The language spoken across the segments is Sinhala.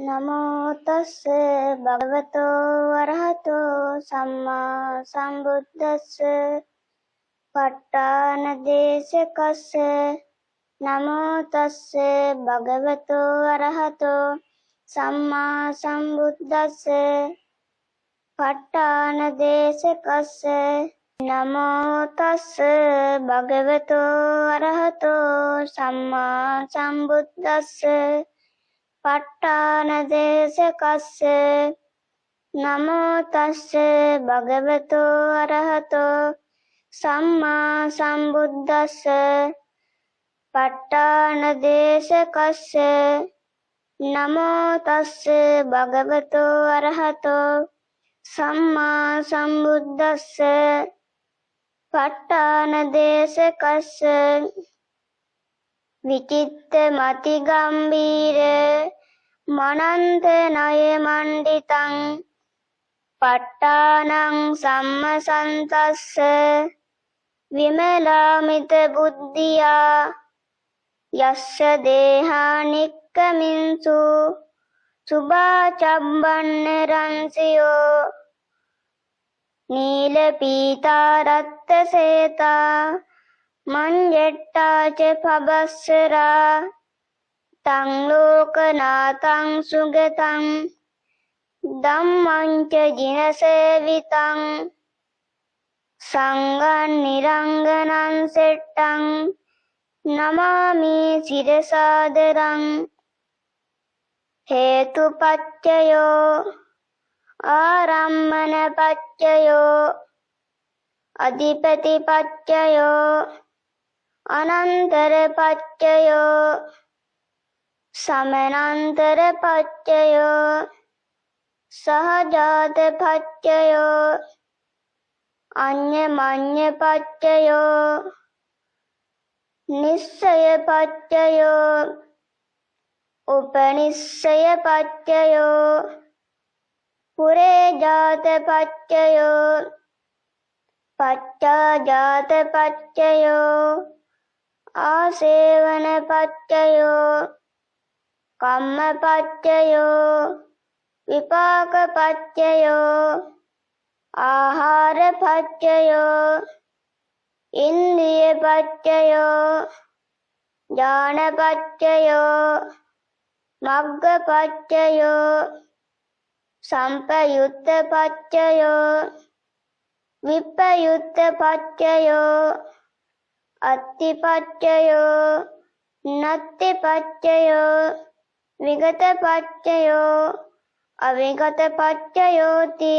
නමෝ තස්ස භගවතෝ වරහතෝ සම්මා සම්බුද්දස්ස ප ဋ ාණ දේශකස්ස නමෝ තස්ස භගවතෝ වරහතෝ සම්මා සම්බුද්දස්ස ප ဋ ාණ දේශකස්ස නමෝ තස්ස භගවතෝ වරහතෝ සම්මා සම්බුද්දස්ස ප ဋ ාණ දේශකස්ස නමෝ තස්ස භගවතෝ අරහතෝ සම්මා සම්බුද්දස්ස ප ဋ ාණ දේශකස්ස නමෝ තස්ස භගවතෝ අරහතෝ සම්මා සම්බුද්දස්ස ප ဋ ාණ දේශකස්ස විචිත්ත මති ගම්බීර මනන්ත ණය මණ්ඩිතං ප ဋ ාණං සම්මසන්තස්ස විමලාමිත බුද්ධියා යස්ස දේහානික්කමින්සු සුභා චබ්බන්න රංසියෝ නීල පීතා රත්ත සේතා මංජෙට්ටාච පබස්සරා තං ලෝකනාතං සුගතං ධම්මං ච ජිනසේවිතං සංඝං නිරංගනං සෙට්ටං නමාමි සිරසාදරං හේතුපච්චයෝ ආරම්මන පච්චයෝ අධිපතිපච්චයෝ අනන්තර පච්චයෝ සමනන්තර පච්චයෝ සහජාත පච්චයෝ අඤ්ඤමඤ්ඤ පච්චයෝ නිස්සය පච්චයෝ උපනිස්සය පච්චයෝ පුරේජාත පච්චයෝ පච්චාජාත පච්චයෝ ආසේවන පච්චයෝ කම්ම පච්චයෝ විපාක පච්චයෝ ආහාර පච්චයෝ ඉන්ද්‍රිය පච්චයෝ ඥාන පච්චයෝ මග්ග පච්චයෝ සම්පයුත්ත පච්චයෝ විප්පයුත්ත පච්චයෝ අත්ති පච්චයෝ නත්ති පච්චයෝ විගත පච්චයෝ අවිගත පච්චයෝති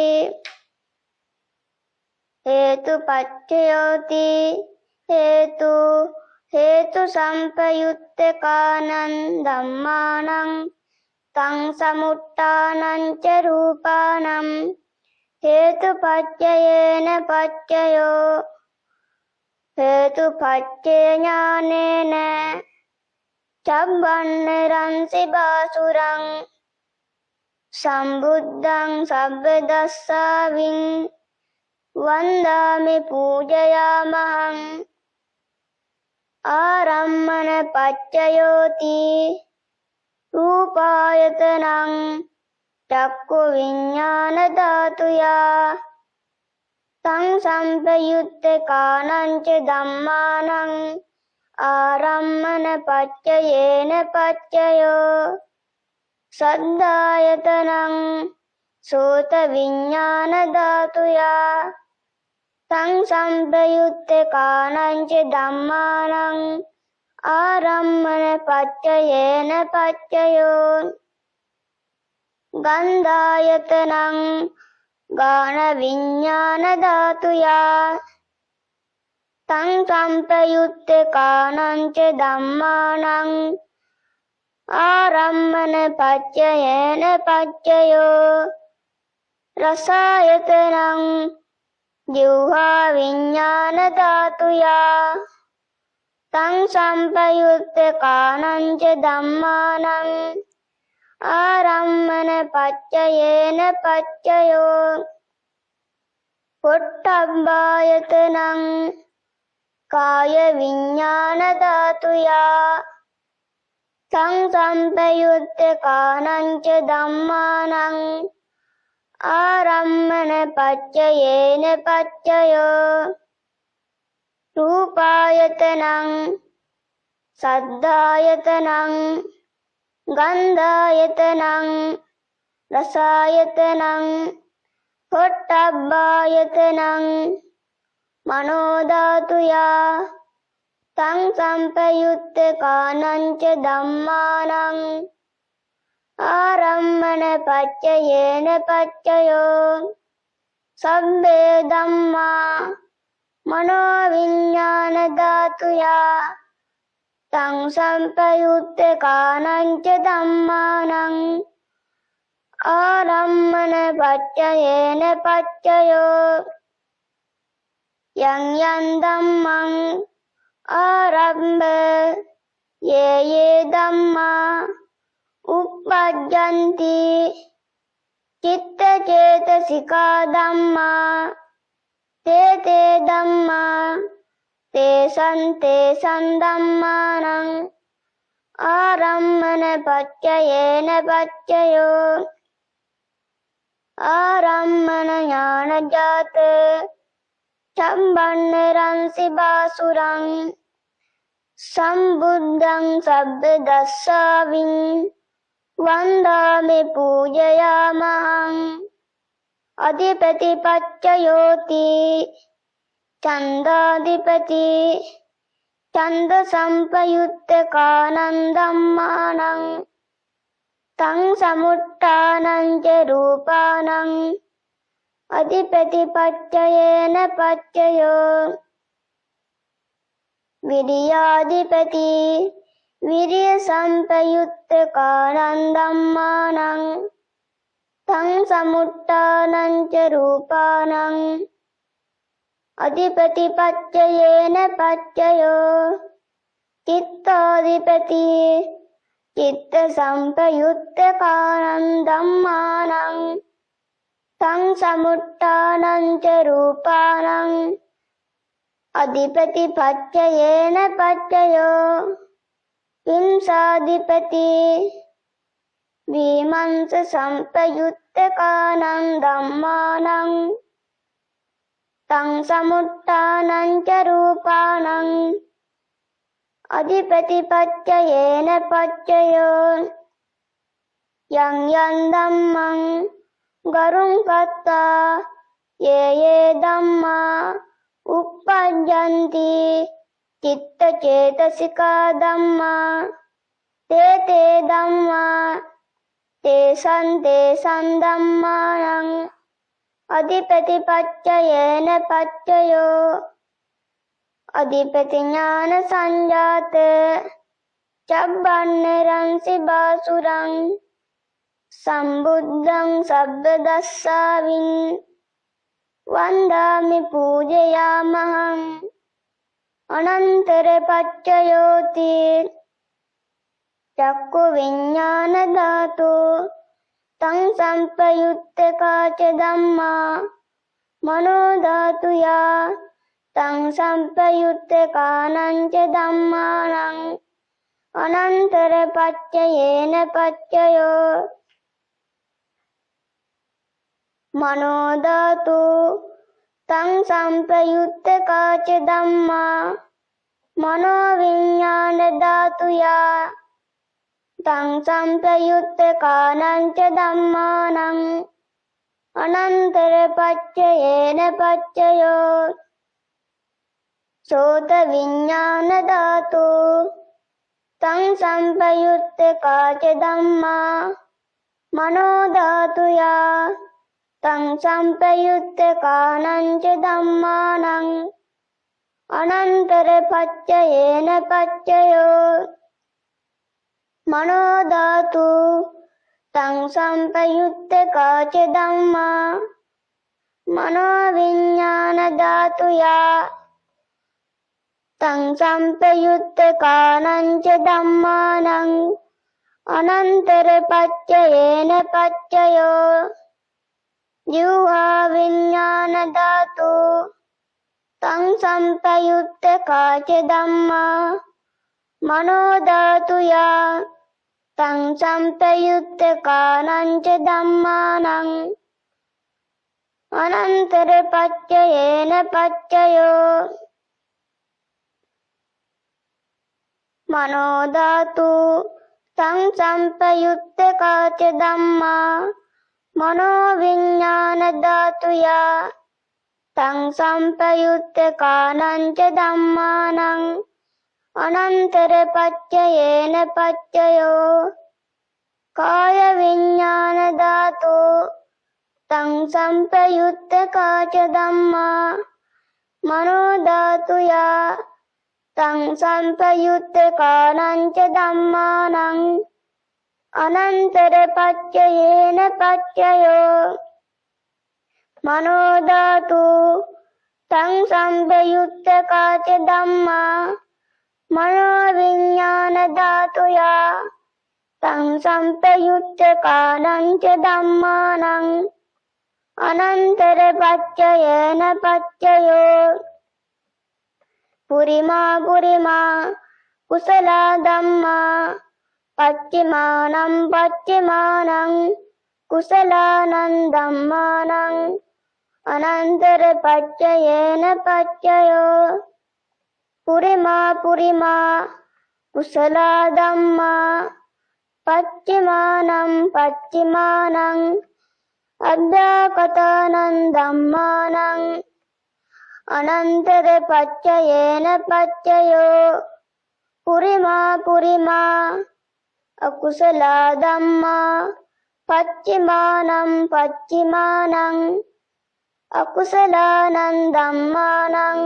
හේතු පච්චයෝති හේතු සම්පයුත්තකානං ධම්මානං තං සමුට්ඨානං ච රූපානං හේතුපච්චයේන පච්චයෝ හේතුපච්චේ ඥානේන චබ්බන්න රංසි බාසුරං සම්බුද්ධං සබ්බදස්සාවින් වන්දාමි පූජයාමහං ආරම්මන පච්චයෝති රූපායතනං චක්ඛු විඤ්ඤාණ ධාතුයා තං සම්පයුත්තේ කානං ච ධම්මානං ආරම්මන පච්චයේන පච්චයෝ සද්ධායතනං සෝත විඤ්ඤාණ ධාතුයා තං සම්පයුත්තේ කානං ච ධම්මානං ආරම්මන පච්චයේන පච්චයෝ ගන්ධායතනං ගාන විඤ්ඤාණ ධාතුයා තං සම්පයුත්තේ කානං ච ධම්මානං ආරම්මන පච්චයේන පච්චයෝ රසායතනං ජීවහා විඤ්ඤාණ ධාතුයා තං සම්පයුත්තේ කානං ච ධම්මානං ආරම්මන පච්චයේන පච්චයෝ පොට්ටබ්බායතනං කාය විඤ්ඤාණ ධාතුයා තං සම්පයුත්තකානං ච ධම්මානං ආරම්මන පච්චයේන පච්චයෝ රූපායතනං සද්ධායතනං ගන්ධායතනං රසායතනං පොට්ටබ්බායතනං මනෝ ධාතුයා තං සම්පයුත්තකානං ච ධම්මානං ආරම්මන පච්චයේන පච්චයෝ සබ්බේ ධම්මා මනෝ විඥාන ධාතුයා තං සම්පයුත්තකානං ච ධම්මානං ආරම්මන පච්චයේන පච්චයෝ යං යං ධම්මං ආරම්භ යේ ධම්මා uppajjanti citta cetasika dhamma te dhamma tesan dhammanang arammana paccayena paccayo arammana jnana jata cambanneransi basurang sambuddhang sabba dassavin වන්දාමි පූජයාමහං අධිපති පච්චයෝති චන්දාධිපති චන්ද සම්පයුත්තකානං ධම්මානං තං සමුට්ඨානං ච රූපානං අධිපති පච්චයේන පච්චයෝ විරියාධිපති විරිය සම්පයුත්තකානං ධම්මානං තං සමුට්ඨානං ච රූපානං අධිපති පච්චයේන පච්චයෝ චිත්තාධිපති චිත්ත සම්පයුත්තකානං ධම්මානං තං සමුට්ඨානං ච රූපානං අධිපති පච්චයේන පච්චයෝ හිංසාධිපති විමංස සම්පයුත්තකානං ධම්මානං තං සමුට්ඨානං ච රූපානං අධිපති පච්චයේන පච්චයෝ යං යං ධම්මං ගරුං කତ୍තා යේ ධම්මා uppajjanti citta cetasika dhamma te dhamma tesan dhammanang adipati paccayena paccayo adipati jnana sanjata cabbanneransi basurang sambuddhang sabba dassavin වන්දාමි පූජයාමහං අනන්තර පච්චයෝති චක්කු විඤ්ඤාණ ධාතු තං සම්පයුත්තකාච ධම්මා මනෝ ධාතුයා තං සම්පයුත්තකානං ච ධම්මානං අනන්තර පච්චයේන පච්චයෝ මනෝ ධාතු තං සම්පයුත්තකාච ධම්මා මනෝ විඤ්ඤාණ ධාතුයා තං සම්පයුත්තකානං ච ධම්මානං අනන්තර පච්චයේන පච්චයෝ සෝත විඤ්ඤාණ ධාතු තං සම්පයුත්තකාච ධම්මා මනෝ ධාතුයා තං සම්පයුත්තකානං ච ධම්මානං අනන්තර පච්චයේන පච්චයෝ මනෝ ධාතු තං සම්පයුත්තකාච ධම්මා මනෝ විඤ්ඤාණ ධාතුයා තං සම්පයුත්තකානං ච ධම්මානං අනන්තර පච්චයේන පච්චයෝ ජීවා විඤ්ඤාණ ධාතු තං සම්පයුත්තකාච ධම්මා මනෝ ධාතුයා තං සම්පයුත්තකානං ච ධම්මානං අනන්තර පච්චයේන පච්චයෝ මනෝ ධාතු තං සම්පයුත්තකා ච ධම්මා මනෝ විඥාන ධාතුයා තං සම්පයුත්තකානං ච ධම්මානං අනන්තර පච්චයේන පච්චයෝ කාය විඥාන ධාතු තං සම්පයුත්තකා ච ධම්මා මනෝ ධාතුයා තං සම්පයුත්තකානං ච ධම්මානං අනන්තර පච්චයේන පච්චයෝ මනෝ ධාතු තං සම්පයුත්තකා ච ධම්මා මනෝ විඥාන ධාතුයා තං සම්පයුත්තකානං ච ධම්මානං අනන්තර පච්චයේන පච්චයෝ පුරිමා පුරිමා කුසල ධම්මා පච්චිමානං පච්චිමානං කුසලානං ධම්මානං අනන්තර පච්චයේන පච්චයෝ පුරිමා පුරිමා කුසල ධම්මා පච්චිමානං පච්චිමානං අභ්‍යාකතානං ධම්මානං අනන්තර පච්චයේන පච්චයෝ පුරිමා පුරිමා අකුසල ධම්මා පච්චිමානං පච්චිමානං අකුසලානං ධම්මානං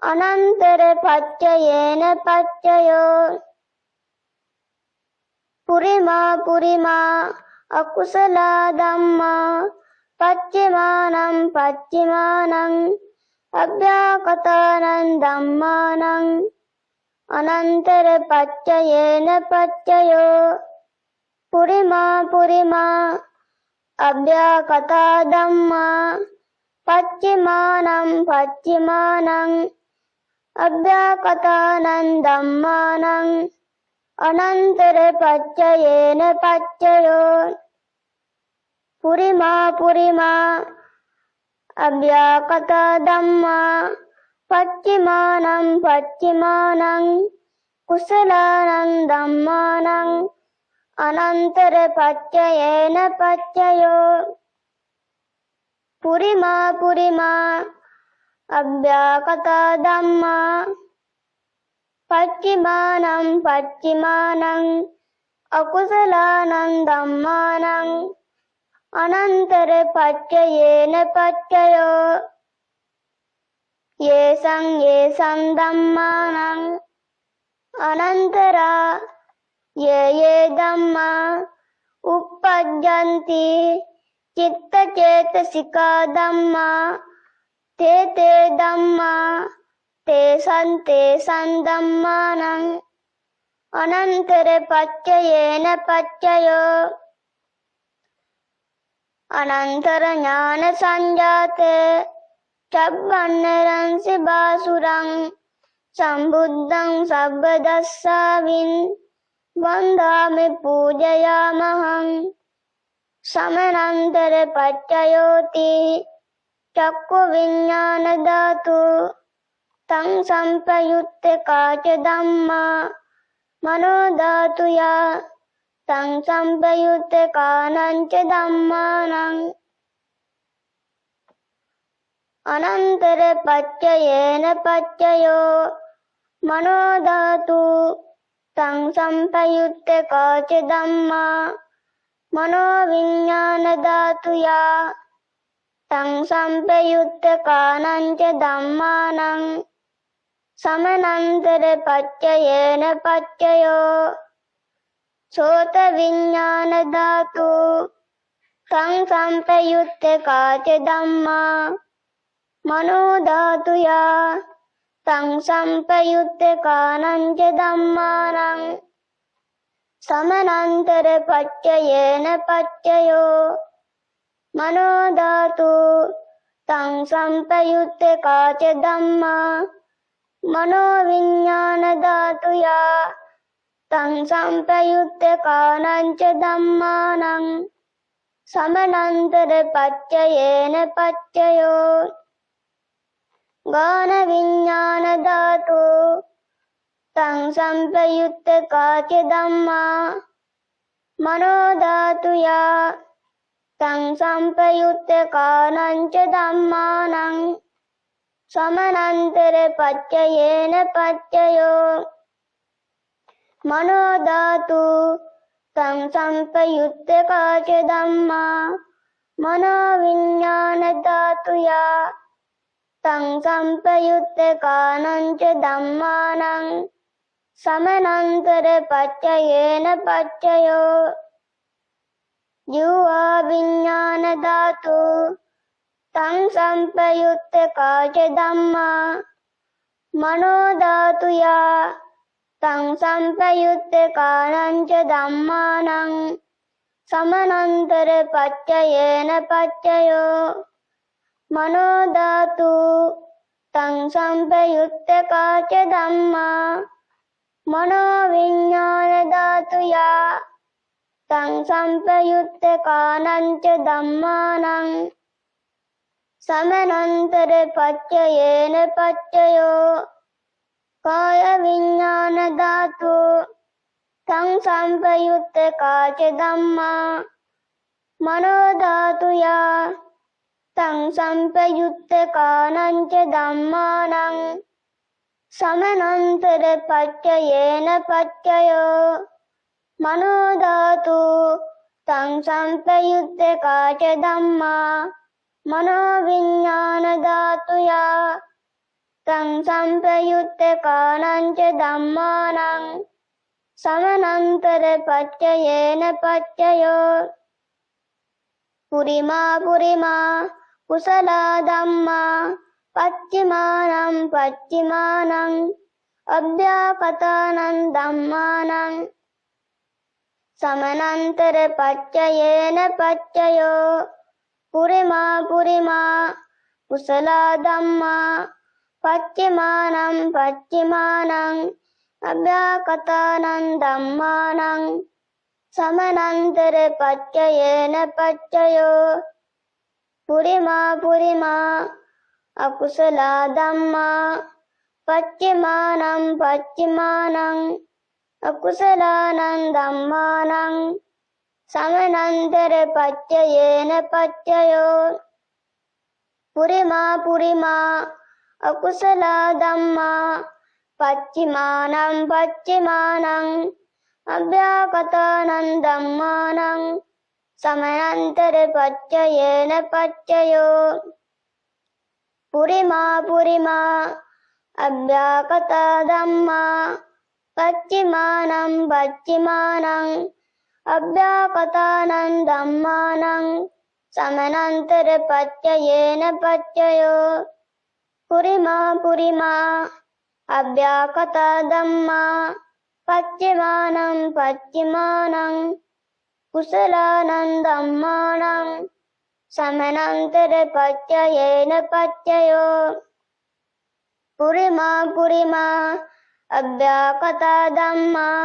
අනන්තර පච්චයේන පච්චයෝ පුරිමා පුරිමා අකුසල ධම්මා පච්චිමානං පච්චිමානං අභ්‍යාකතානං ධම්මානං අනන්තර පච්චයේන පච්චයෝ පුරිමා පුරිමා අභ්‍යාකතා ධම්මා පච්චිමානං පච්චිමානං අභ්‍යාකතානං ධම්මානං අනන්තර පච්චයේන පච්චයෝ පුරිමා පුරිමා අභ්‍යාකතා ධම්මා පච්චිමානං පච්චිමානං කුසලානං ධම්මානං අනන්තර පච්චයේන පච්චයෝ පුරිමා පුරිමා අභ්‍යාකතා ධම්මා පච්චිමානං පච්චිමානං අකුසලානං ධම්මානං අනන්තර පච්චයේන පච්චයෝ යේසං ධම්මානං අනන්තරා යේ ධම්මා uppajjanti චිත්ත චේතසිකා ධම්මා තේ ධම්මා තේසං ධම්මානං අනන්තර පච්චයේන පච්චයෝ අනන්තර ඥාන සංජාතේ චබ්බන්නරං සිබාසුරං සම්බුද්ධං සබ්බදස්සාවින් වන්දාමි පූජයාමහං සමනන්තර පච්චයෝති චක්කු විඥාන ධාතු තං සම්පයුත්තකා ච ධම්මා මනෝ ධාතුයා තං සම්පයුත්තකානං ච ධම්මානං අනන්තර පච්චයේන පච්චයෝ මනෝ ධාතු තං සම්පයුත්තකා ච ධම්මා මනෝ විඥාන ධාතුයා තං සම්පයුත්තකානං ච ධම්මානං සමනන්තර පච්චයේන පච්චයෝ සෝත විඥාන ධාතු තං සම්පයුත්තකා ච ධම්මා මනෝ ධාතුයා තං සම්පයුත්තකානං ච ධම්මානං සමනන්තර පච්චයේන පච්චයෝ මනෝ ධාතු තං සම්පයුත්තකා ච ධම්මා මනෝ විඥාන ධාතුයා තං සම්පයුත්තේ කානංච ධම්මානං සමනන්තර පච්චයේන පච්චයෝ ගාන විඤ්ඤාණ ධාතු තං සම්පයුත්තේ කාච ධම්මා මනෝ ධාතුයා තං සම්පයුත්තේ කානංච ධම්මානං සමනන්තර පච්චයේන පච්චයෝ මනෝ ධාතු තං සම්පයුත්තේ කාච ධම්මා මනෝ විඤ්ඤාණ ධාතුයා තං සම්පයුත්තේ කානංච ධම්මානං සමනන්තර පච්චයේන පච්චයෝ ජීවා විඤ්ඤාණ ධාතු තං සම්පයුත්තේ කාච ධම්මා මනෝ ධාතුයා තං සම්පයුත්තේ කානංච ධම්මානං සමනන්තර පච්චයේන පච්චයෝ මනෝ ධාතු තං සම්පයුත්තේ කාච ධම්මා මනෝ විඤ්ඤාණ ධාතුයා තං සම්පයුත්තේ කානංච ධම්මානං සමනන්තර පච්චයේන පච්චයෝ කාය විඤ්ඤාණ ධාතු තං සම්පයුත්තේ කාච ධම්මා මනෝ ධාතුයා තං සම්පයුත්තේ කානංච ධම්මානං සමනන්තර පච්චයේන පච්චයෝ මනෝ ධාතු තං සම්පයුත්තේ කාච ධම්මා මනෝ විඤ්ඤාණ ධාතුයා තං සම්පයුත්තේ කානංච ධම්මානං සමනන්තර පච්චයේන පච්චයෝ පුරිමා කුසල ධම්මා පච්චිමානං පච්චිමානං අභ්‍යාකතානං ධම්මානං සමනන්තර පච්චයේන පච්චයෝ පුරිමා කුසල ධම්මා පච්චිමානං පච්චිමානං අභ්‍යාකතානං ධම්මානං සමනන්තර පච්චයේන පච්චයෝ පුරිමා අකුසල ධම්මා පච්චිමානං පච්චිමානං අකුසලානං ධම්මානං සමනන්තර පච්චයේන පච්චයෝ පුරිමා අකුසල ධම්මා පච්චිමානං පච්චිමානං අභ්‍යාකතානං ධම්මානං සමනන්තර පච්චයේන පච්චයෝ පුරිමා අභ්‍යාකත ධම්මා පච්චිමානං පච්චිමානං අභ්‍යාකතානං ධම්මානං සමනන්තර පච්චයේන පච්චයෝ පුරිමා අභ්‍යාකත ධම්මා පච්චිමානං පච්චිමානං කුසලානං ධම්මානං සමනන්තර පච්චයේන පච්චයෝ පුරිමා අභ්‍යාකත ධම්මා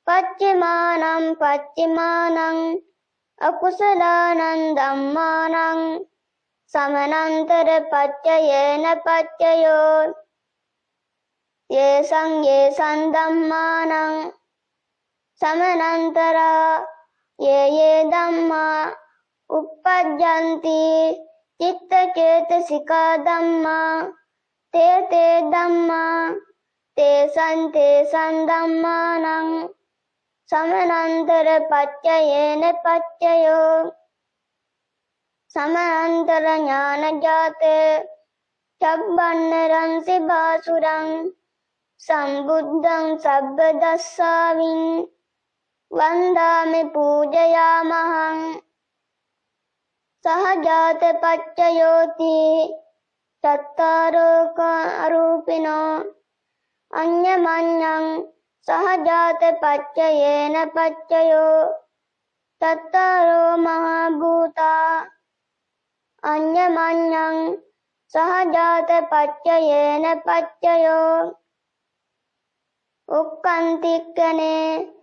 පච්චිමානං පච්චිමානං අකුසලානං ධම්මානං සමනන්තර පච්චයේන පච්චයෝ යේසං ධම්මානං සමනන්තරා යේ ධම්මා uppajjanti citta cetasika dhamma te dhamma tesan dhammanang samanantara paccayena paccayo samanantara jnana jate cabbannaransi basurang sambuddhang sabbadassavin vandami pujayamahang සහජාත පච්චයෝති චත්තාරෝක අරූපිනෝ අඤ්ඤමඤ්ඤං සහජාත පච්චයේන පච්චයෝ චත්තාරෝ මහා භූතා අඤ්ඤමඤ්ඤං සහජාත පච්චයේන පච්චයෝ උක්කන්තික්කනේ